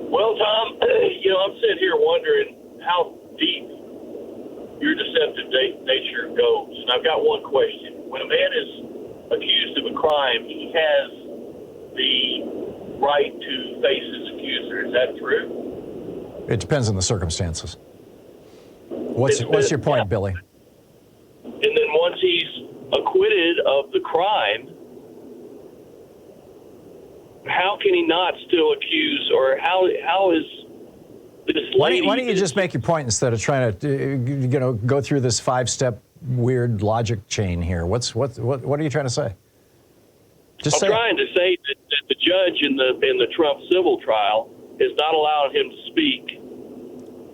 Well, Tom, I'm sitting here wondering how deep your deceptive nature goes. And I've got one question. When a man is accused of a crime, he has the right to face his accuser. Is that true? It depends on the circumstances. What's your point, Billy? And then once he's acquitted of the crime, how can he not still accuse, or how is this lady... Why don't you just make your point instead of trying to go through this 5-step weird logic chain here? What are you trying to say? I'm trying to say that the judge in the Trump civil trial has not allowed him to speak.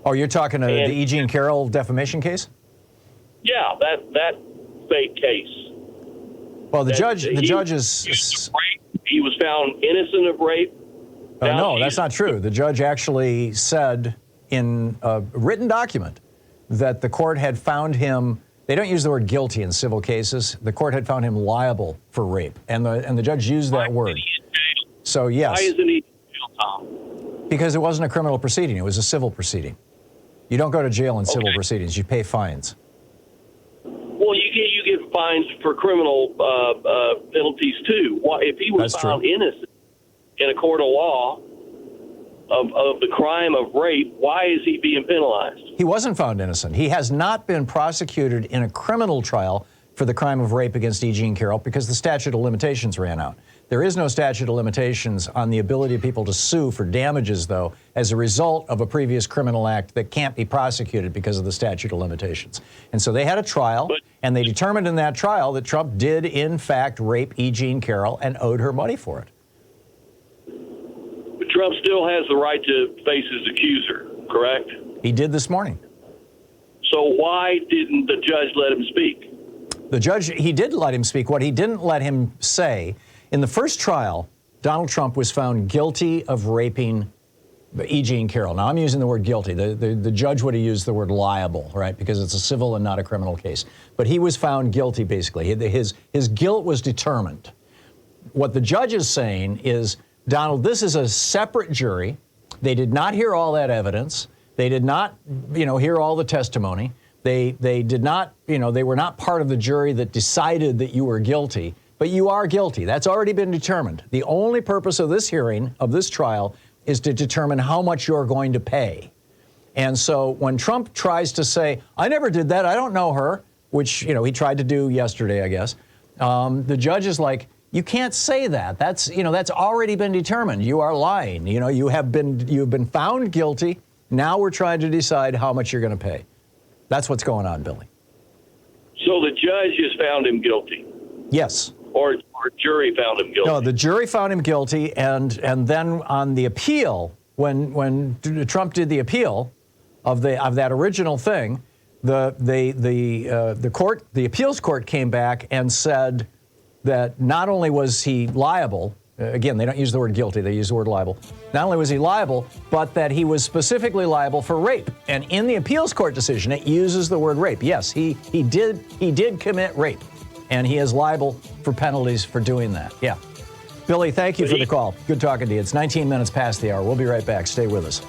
Oh, you're talking to the E. Jean Carroll defamation case? Yeah, that fake case. Well, the judge is... He was found innocent of rape. No, that's not true. The judge actually said in a written document that the court had found him... They don't use the word guilty in civil cases. The court had found him liable for rape, and the judge used that word. So, yes. Why isn't he in jail, Tom? Because it wasn't a criminal proceeding. It was a civil proceeding. You don't go to jail in civil proceedings. You pay fines. Well, you get fines for criminal penalties, too. If he was found innocent in a court of law of the crime of rape, why is he being penalized? He wasn't found innocent. He has not been prosecuted in a criminal trial for the crime of rape against E. Jean Carroll because the statute of limitations ran out. There is no statute of limitations on the ability of people to sue for damages, though, as a result of a previous criminal act that can't be prosecuted because of the statute of limitations. And so they had a trial, and they determined in that trial that Trump did, in fact, rape E. Jean Carroll and owed her money for it. But Trump still has the right to face his accuser, correct? He did this morning. So why didn't the judge let him speak? The judge, he did let him speak. What he didn't let him say, in the first trial, Donald Trump was found guilty of raping E. Jean Carroll. Now, I'm using the word guilty. The judge would have used the word liable, right, because it's a civil and not a criminal case. But he was found guilty, basically. His guilt was determined. What the judge is saying is, Donald, this is a separate jury. They did not hear all that evidence. They did not, hear all the testimony. They did not, they were not part of the jury that decided that you were guilty. But you are guilty. That's already been determined. The only purpose of this hearing, of this trial, is to determine how much you're going to pay. And so when Trump tries to say, I never did that, I don't know her, which, he tried to do yesterday, I guess, the judge is like, you can't say that. That's already been determined. You are lying. You've been found guilty. Now we're trying to decide how much you're going to pay. That's what's going on, Billy. So the judge has found him guilty? Yes. Or jury found him guilty? No, the jury found him guilty, and then on the appeal, when Trump did the appeal of that original thing, the appeals court came back and said that not only was he liable, again, they don't use the word guilty, they use the word liable. Not only was he liable, but that he was specifically liable for rape. And in the appeals court decision, it uses the word rape. Yes, he did commit rape. And he is liable for penalties for doing that. Yeah. Billy, thank you for the call. Good talking to you. It's 19 minutes past the hour. We'll be right back. Stay with us.